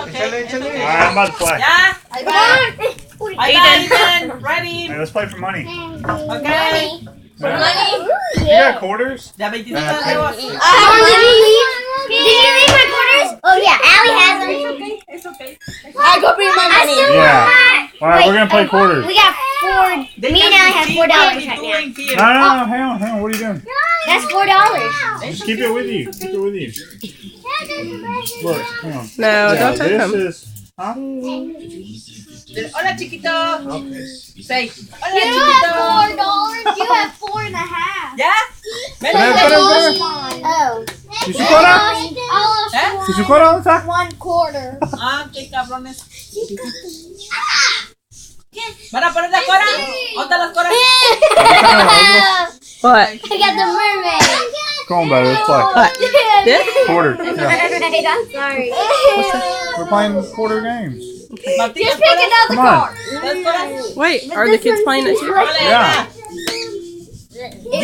okay. Alright, I'm about to play. Yeah. Aiden, ready. Hey, let's play for money. Okay. For money? You got quarters? Ya 25 Did you leave my quarters? Oh yeah, Allie has them. It's okay. I go bring my money. Yeah. Alright, we're gonna play quarters. We got $4. Me and Allie have $4 right now. No, hang on. What are you doing? That's $4. Just keep it with you. Look, hang on. No, don't touch This him. is, huh? Hola, chiquito. Say, hola, You chiquito. have $4. You have $4.50. ¿Ya? Ven, Oh. ¿Y su cola? ¿Y su cola dónde está? $1. Ah, qué cabrones. ¿Van a poner la cora? ¿Dónde están las coras? What? I got the mermaid. Come on, baby, let's play. What? This? Quarter. Yeah. I'm sorry. We're playing quarter games. Martín, Just pick another Come on. card. ¿las coras? Wait, are the kids playing it too? Órale, Yeah. ya.